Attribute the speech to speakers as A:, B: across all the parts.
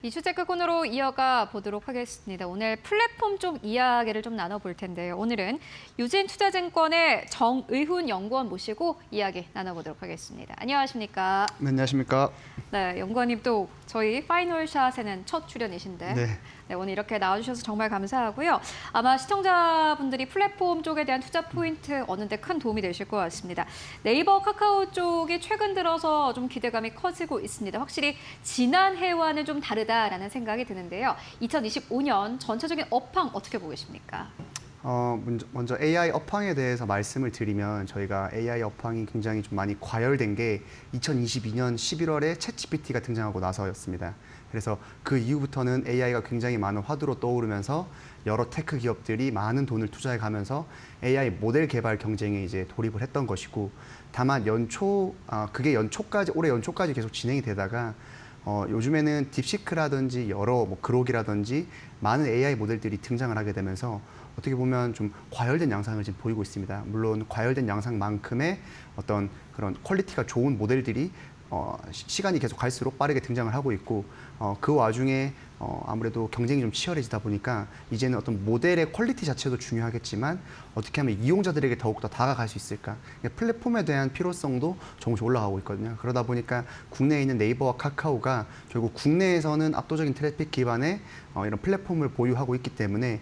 A: 이슈 체크콘으로 이어가 보도록 하겠습니다. 오늘 플랫폼 쪽 이야기를 좀 나눠볼 텐데요. 오늘은 유진투자증권의 정의훈 연구원 모시고 이야기 나눠보도록 하겠습니다. 안녕하십니까?
B: 네, 안녕하십니까?
A: 네, 연구원님 또 저희 파이널샷에는 첫 출연이신데 네, 오늘 이렇게 나와주셔서 정말 감사하고요. 아마 시청자분들이 플랫폼 쪽에 대한 투자 포인트 얻는 데 큰 도움이 되실 것 같습니다. 네이버, 카카오 쪽이 최근 들어서 좀 기대감이 커지고 있습니다. 확실히 지난해와는 좀 다르다라는 생각이 드는데요. 2025년 전체적인 업황 어떻게 보고 계십니까?
B: 먼저 AI 업황에 대해서 말씀을 드리면 저희가 AI 업황이 굉장히 좀 많이 과열된 게 2022년 11월에 챗GPT가 등장하고 나서였습니다. 그래서 그 이후부터는 AI가 굉장히 많은 화두로 떠오르면서 여러 테크 기업들이 많은 돈을 투자해 가면서 AI 모델 개발 경쟁에 이제 돌입을 했던 것이고, 다만 그게 올해 연초까지 계속 진행이 되다가 요즘에는 딥시크라든지 여러 그록이라든지 많은 AI 모델들이 등장을 하게 되면서 어떻게 보면 좀 과열된 양상을 지금 보이고 있습니다. 물론 과열된 양상만큼의 어떤 그런 퀄리티가 좋은 모델들이 시간이 계속 갈수록 빠르게 등장을 하고 있고, 그 와중에 아무래도 경쟁이 좀 치열해지다 보니까 이제는 어떤 모델의 퀄리티 자체도 중요하겠지만 어떻게 하면 이용자들에게 더욱더 다가갈 수 있을까, 플랫폼에 대한 필요성도 조금씩 올라가고 있거든요. 그러다 보니까 국내에 있는 네이버와 카카오가 결국 국내에서는 압도적인 트래픽 기반의 이런 플랫폼을 보유하고 있기 때문에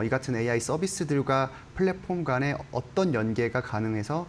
B: 이 같은 AI 서비스들과 플랫폼 간의 어떤 연계가 가능해서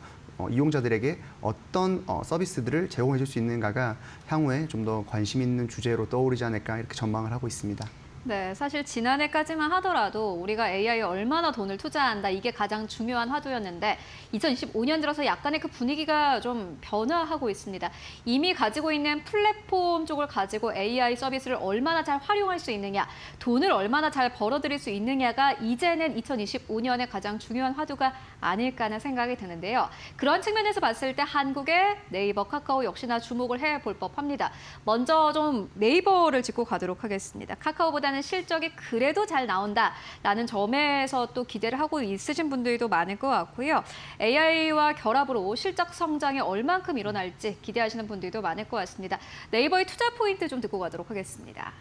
B: 이용자들에게 어떤 서비스들을 제공해 줄 수 있는가가 향후에 좀 더 관심 있는 주제로 떠오르지 않을까, 이렇게 전망을 하고 있습니다.
A: 네, 사실 지난해까지만 하더라도 우리가 AI에 얼마나 돈을 투자한다, 이게 가장 중요한 화두였는데 2025년 들어서 약간의 그 분위기가 좀 변화하고 있습니다. 이미 가지고 있는 플랫폼 쪽을 가지고 AI 서비스를 얼마나 잘 활용할 수 있느냐, 돈을 얼마나 잘 벌어들일 수 있느냐가 이제는 2025년의 가장 중요한 화두가 아닐까 하는 생각이 드는데요. 그런 측면에서 봤을 때 한국의 네이버, 카카오 역시나 주목을 해볼 법합니다. 먼저 좀 네이버를 짚고 가도록 하겠습니다. 카카오보다는 실적이 그래도 잘 나온다라는 점에서 또 기대를 하고 있으신 분들도 많을 것 같고요. AI와 결합으로 실적 성장이 얼만큼 일어날지 기대하시는 분들도 많을 것 같습니다. 네이버의 투자 포인트 좀 듣고 가도록 하겠습니다.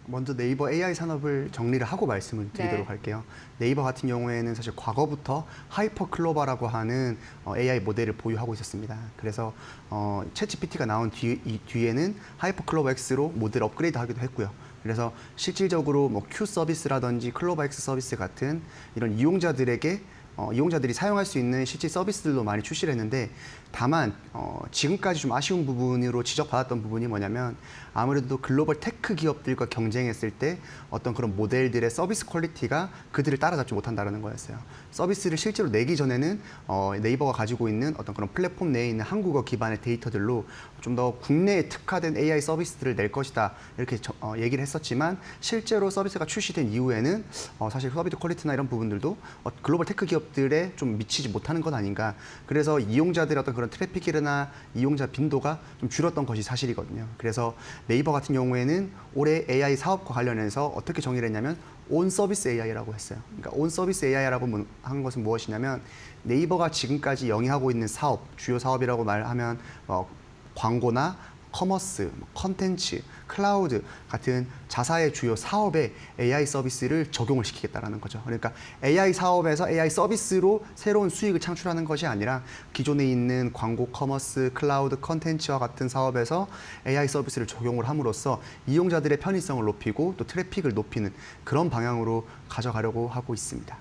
B: 먼저 네이버 AI 산업을 정리를 하고 말씀을 드리도록 할게요. 네이버 같은 경우에는 사실 과거부터 하이퍼클로바라고 하는 AI 모델을 보유하고 있었습니다. 그래서 챗GPT가 나온 뒤에는 하이퍼클로바 X로 모델 업그레이드 하기도 했고요. 그래서 실질적으로 Q 서비스라든지 클로바 X 서비스 같은 이런 이용자들이 사용할 수 있는 실제 서비스들도 많이 출시를 했는데, 다만 지금까지 좀 아쉬운 부분으로 지적받았던 부분이 뭐냐면, 아무래도 글로벌 테크 기업들과 경쟁했을 때 어떤 그런 모델들의 서비스 퀄리티가 그들을 따라잡지 못한다는 거였어요. 서비스를 실제로 내기 전에는 네이버가 가지고 있는 어떤 그런 플랫폼 내에 있는 한국어 기반의 데이터들로 좀 더 국내에 특화된 AI 서비스들을 낼 것이다, 이렇게 얘기를 했었지만, 실제로 서비스가 출시된 이후에는 사실 서비스 퀄리티나 이런 부분들도 글로벌 테크 기업들에 좀 미치지 못하는 건 아닌가. 그래서 이용자들의 어떤 그런 트래픽이나 이용자 빈도가 좀 줄었던 것이 사실이거든요. 그래서 네이버 같은 경우에는 올해 AI 사업과 관련해서 어떻게 정의를 했냐면 온 서비스 AI라고 했어요. 그러니까 온 서비스 AI라고 한 것은 무엇이냐면, 네이버가 지금까지 영위하고 있는 사업, 주요 사업이라고 말하면 광고나 커머스, 컨텐츠, 클라우드 같은 자사의 주요 사업에 AI 서비스를 적용을 시키겠다는 거죠. 그러니까 AI 사업에서 AI 서비스로 새로운 수익을 창출하는 것이 아니라 기존에 있는 광고, 커머스, 클라우드, 컨텐츠와 같은 사업에서 AI 서비스를 적용을 함으로써 이용자들의 편의성을 높이고 또 트래픽을 높이는 그런 방향으로 가져가려고 하고 있습니다.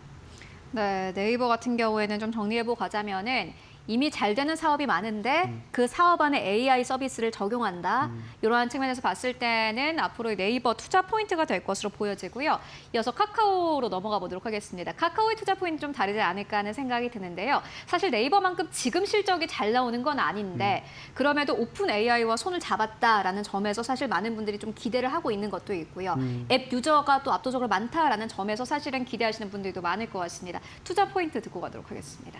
A: 네, 네이버 같은 경우에는 좀 정리해보고 가자면은 이미 잘 되는 사업이 많은데 그 사업 안에 AI 서비스를 적용한다. 이러한 측면에서 봤을 때는 앞으로 네이버 투자 포인트가 될 것으로 보여지고요. 이어서 카카오로 넘어가 보도록 하겠습니다. 카카오의 투자 포인트 좀 다르지 않을까 하는 생각이 드는데요. 사실 네이버만큼 지금 실적이 잘 나오는 건 아닌데 그럼에도 오픈 AI와 손을 잡았다라는 점에서 사실 많은 분들이 좀 기대를 하고 있는 것도 있고요. 앱 유저가 또 압도적으로 많다라는 점에서 사실은 기대하시는 분들도 많을 것 같습니다. 투자 포인트 듣고 가도록 하겠습니다.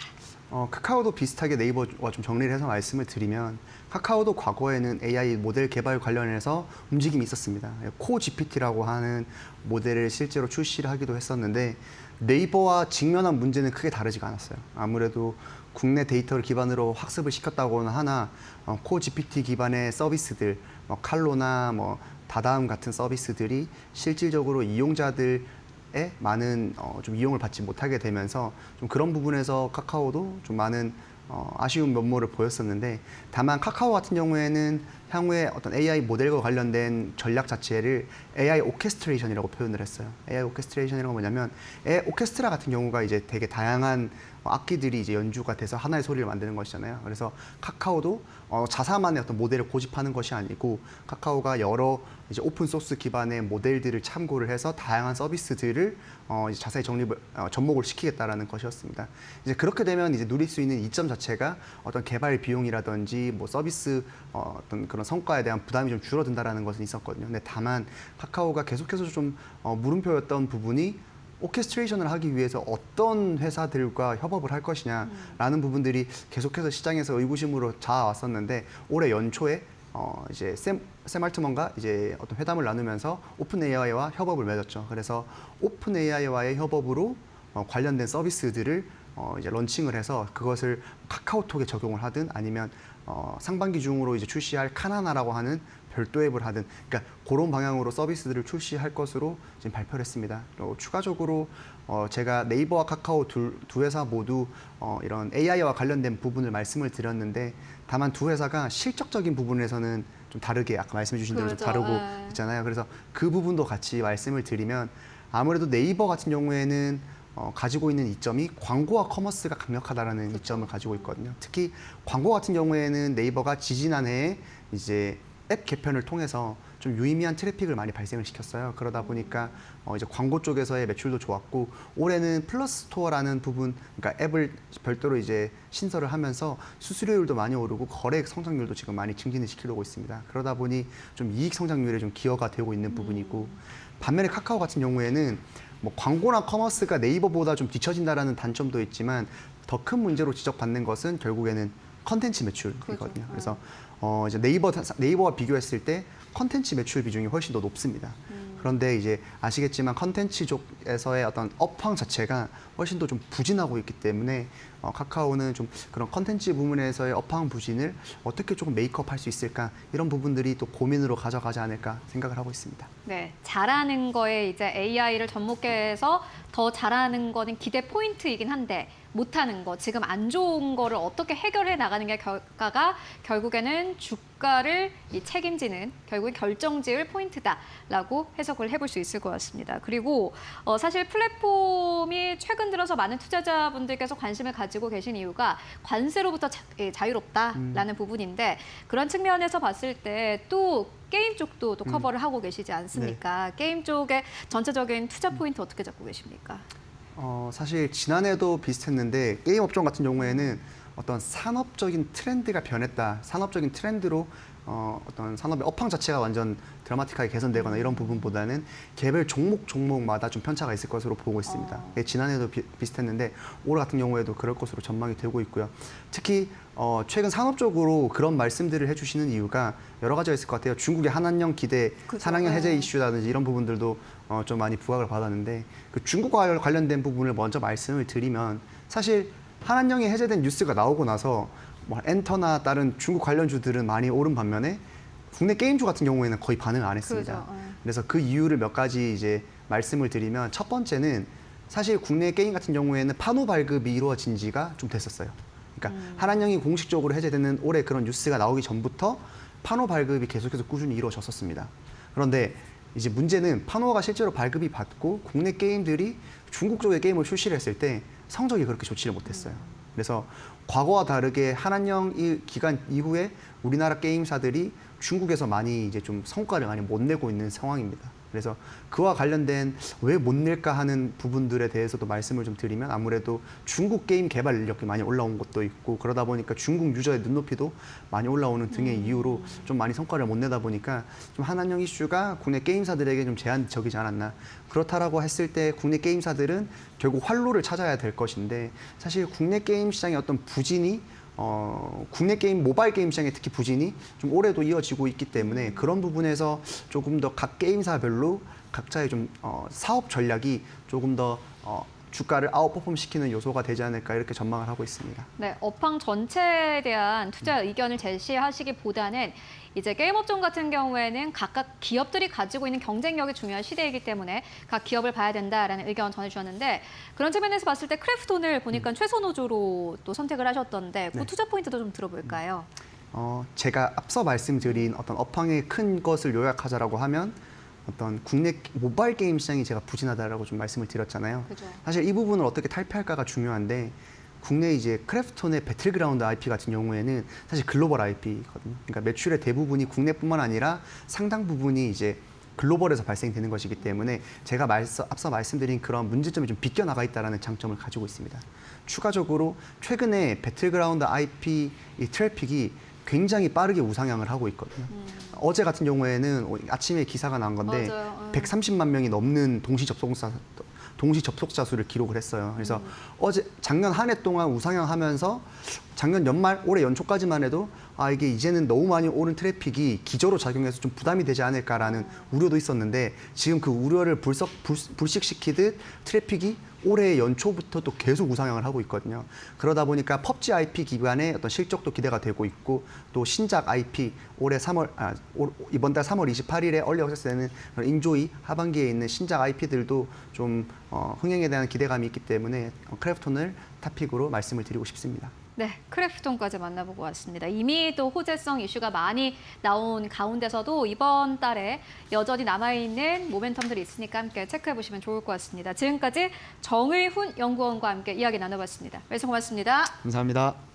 B: 카카오도 비슷하게 네이버와 좀 정리를 해서 말씀을 드리면, 카카오도 과거에는 AI 모델 개발 관련해서 움직임이 있었습니다. 코 GPT라고 하는 모델을 실제로 출시를 하기도 했었는데, 네이버와 직면한 문제는 크게 다르지가 않았어요. 아무래도 국내 데이터를 기반으로 학습을 시켰다고는 하나 코 GPT 기반의 서비스들, 칼로나 다다음 같은 서비스들이 실질적으로 이용자들의 많은 좀 이용을 받지 못하게 되면서 좀 그런 부분에서 카카오도 좀 많은 아쉬운 면모를 보였었는데, 다만 카카오 같은 경우에는 향후에 어떤 AI 모델과 관련된 전략 자체를 AI 오케스트레이션이라고 표현을 했어요. AI 오케스트레이션이라는 건 뭐냐면, 오케스트라 같은 경우가 이제 되게 다양한 악기들이 이제 연주가 돼서 하나의 소리를 만드는 것이잖아요. 그래서 카카오도 자사만의 어떤 모델을 고집하는 것이 아니고, 카카오가 여러 이제 오픈 소스 기반의 모델들을 참고를 해서 다양한 서비스들을 이제 자세히 접목을 시키겠다라는 것이었습니다. 이제 그렇게 되면 이제 누릴 수 있는 이점 자체가 어떤 개발 비용이라든지 뭐 서비스 어떤 그런 성과에 대한 부담이 좀 줄어든다라는 것은 있었거든요. 근데 다만 카카오가 계속해서 좀 물음표였던 부분이, 오케스트레이션을 하기 위해서 어떤 회사들과 협업을 할 것이냐라는 부분들이 계속해서 시장에서 의구심으로 자아왔었는데, 올해 연초에 이제 샘 알트먼과 이제 어떤 회담을 나누면서 오픈 AI와 협업을 맺었죠. 그래서 오픈 AI와의 협업으로 관련된 서비스들을 이제 런칭을 해서 그것을 카카오톡에 적용을 하든, 아니면 상반기 중으로 이제 출시할 카나나라고 하는 별도 앱을 하든, 그러니까 그런 방향으로 서비스들을 출시할 것으로 지금 발표를 했습니다. 또 추가적으로 제가 네이버와 카카오 두 회사 모두 이런 AI와 관련된 부분을 말씀을 드렸는데, 다만 두 회사가 실적적인 부분에서는 좀 다르게, 아까 말씀해 주신 대로 좀
A: 그렇죠.
B: 다르고
A: 네.
B: 있잖아요. 그래서 그 부분도 같이 말씀을 드리면, 아무래도 네이버 같은 경우에는 가지고 있는 이점이 광고와 커머스가 강력하다라는 이점을 가지고 있거든요. 특히 광고 같은 경우에는 네이버가 지지난해에 이제 앱 개편을 통해서 좀 유의미한 트래픽을 많이 발생을 시켰어요. 그러다 보니까 이제 광고 쪽에서의 매출도 좋았고, 올해는 플러스 스토어라는 부분, 그러니까 앱을 별도로 이제 신설을 하면서 수수료율도 많이 오르고 거래액 성장률도 지금 많이 증진을 시키려고 있습니다. 그러다 보니 좀 이익 성장률에 좀 기여가 되고 있는 부분이고, 반면에 카카오 같은 경우에는 뭐 광고나 커머스가 네이버보다 좀 뒤처진다라는 단점도 있지만, 더 큰 문제로 지적받는 것은 결국에는 컨텐츠 매출이거든요.
A: 그렇죠.
B: 그래서 이제 네이버와 비교했을 때 컨텐츠 매출 비중이 훨씬 더 높습니다. 그런데 이제 아시겠지만 컨텐츠 쪽에서의 어떤 업황 자체가 훨씬 더 좀 부진하고 있기 때문에 카카오는 좀 그런 컨텐츠 부분에서의 업황 부진을 어떻게 조금 메이크업할 수 있을까, 이런 부분들이 또 고민으로 가져가지 않을까 생각을 하고 있습니다.
A: 네, 잘하는 거에 이제 AI를 접목해서 더 잘하는 거는 기대 포인트이긴 한데, 못하는 거, 지금 안 좋은 거를 어떻게 해결해 나가는 게 결과가 결국에는 주가를 책임지는, 결국에 결정지을 포인트다라고 해석을 해볼 수 있을 것 같습니다. 그리고 사실 플랫폼이 최근 들어서 많은 투자자분들께서 관심을 가지고 계신 이유가 관세로부터 자유롭다라는 부분인데, 그런 측면에서 봤을 때 또 게임 쪽도 또 커버를 하고 계시지 않습니까? 게임 쪽의 전체적인 투자 포인트 어떻게 잡고 계십니까?
B: 사실 지난해도 비슷했는데, 게임 업종 같은 경우에는 어떤 산업적인 트렌드가 변했다, 산업적인 트렌드로 어떤 산업의 업황 자체가 완전 드라마틱하게 개선되거나 이런 부분보다는 개별 종목마다 좀 편차가 있을 것으로 보고 있습니다. 지난해도 비슷했는데 올 같은 경우에도 그럴 것으로 전망이 되고 있고요. 특히 최근 산업적으로 그런 말씀들을 해주시는 이유가 여러 가지가 있을 것 같아요. 중국의 한한령 기대,
A: 그죠.
B: 산학년 해제 이슈라든지 이런 부분들도 좀 많이 부각을 받았는데, 그 중국과 관련된 부분을 먼저 말씀을 드리면, 사실 한한령이 해제된 뉴스가 나오고 나서 뭐 엔터나 다른 중국 관련주들은 많이 오른 반면에 국내 게임주 같은 경우에는 거의 반응을 안 했습니다.
A: 그죠.
B: 그래서 그 이유를 몇 가지 이제 말씀을 드리면, 첫 번째는 사실 국내 게임 같은 경우에는 판호 발급이 이루어진 지가 좀 됐었어요. 그러니까 한한령이 공식적으로 해제되는 올해 그런 뉴스가 나오기 전부터 판호 발급이 계속해서 꾸준히 이루어졌었습니다. 그런데 이제 문제는 판호가 실제로 발급이 받고 국내 게임들이 중국 쪽의 게임을 출시를 했을 때 성적이 그렇게 좋지를 못했어요. 그래서 과거와 다르게 한한령 기간 이후에 우리나라 게임사들이 중국에서 많이 이제 좀 성과를 많이 못 내고 있는 상황입니다. 그래서 그와 관련된 왜 못 낼까 하는 부분들에 대해서도 말씀을 좀 드리면, 아무래도 중국 게임 개발 인력이 많이 올라온 것도 있고, 그러다 보니까 중국 유저의 눈높이도 많이 올라오는 등의 이유로 좀 많이 성과를 못 내다 보니까 좀 한한령 이슈가 국내 게임사들에게 좀 제한적이지 않았나. 그렇다라고 했을 때 국내 게임사들은 결국 활로를 찾아야 될 것인데, 사실 국내 게임 시장의 어떤 부진이 국내 게임, 모바일 게임 시장의 특히 부진이 좀 올해도 이어지고 있기 때문에, 그런 부분에서 조금 더 각 게임사별로 각자의 좀 사업 전략이 조금 더 주가를 아웃퍼폼 시키는 요소가 되지 않을까, 이렇게 전망을 하고 있습니다.
A: 네, 업황 전체에 대한 투자 의견을 제시하시기보다는 이제 게임 업종 같은 경우에는 각각 기업들이 가지고 있는 경쟁력이 중요한 시대이기 때문에 각 기업을 봐야 된다라는 의견 전해주셨는데 그런 측면에서 봤을 때 크래프톤을 보니까 최소 노조로 또 선택을 하셨던데 그
B: 네.
A: 투자 포인트도 좀 들어볼까요?
B: 제가 앞서 말씀드린 어떤 업황의 큰 것을 요약하자라고 하면 어떤 국내 모바일 게임 시장이 제가 부진하다라고 좀 말씀을 드렸잖아요.
A: 그죠.
B: 사실 이 부분을 어떻게 탈피할까가 중요한데 국내 이제 크래프톤의 배틀그라운드 IP 같은 경우에는 사실 글로벌 IP거든요. 그러니까 매출의 대부분이 국내뿐만 아니라 상당 부분이 이제 글로벌에서 발생되는 것이기 때문에 제가 앞서 말씀드린 그런 문제점이 좀 비껴나가 있다는 장점을 가지고 있습니다. 추가적으로 최근에 배틀그라운드 IP 이 트래픽이 굉장히 빠르게 우상향을 하고 있거든요. 어제 같은 경우에는 아침에 기사가 난 건데
A: 맞아요.
B: 130만 명이 넘는 동시 접속자 수를 기록을 했어요. 그래서 작년 한 해 동안 우상향하면서 작년 연말, 올해 연초까지만 해도 이게 이제는 너무 많이 오른 트래픽이 기저로 작용해서 좀 부담이 되지 않을까라는 우려도 있었는데 지금 그 우려를 불식시키듯 트래픽이 올해 연초부터 또 계속 우상향을 하고 있거든요. 그러다 보니까 펍지 IP 기반의 어떤 실적도 기대가 되고 있고 또 신작 IP 이번 달 3월 28일에 얼리 액세스되는 인조이 하반기에 있는 신작 IP들도 좀 흥행에 대한 기대감이 있기 때문에 크래프톤을 탑픽으로 말씀을 드리고 싶습니다.
A: 네, 크래프톤까지 만나보고 왔습니다. 이미 또 호재성 이슈가 많이 나온 가운데서도 이번 달에 여전히 남아있는 모멘텀들이 있으니까 함께 체크해보시면 좋을 것 같습니다. 지금까지 정의훈 연구원과 함께 이야기 나눠봤습니다. 말씀 고맙습니다.
B: 감사합니다.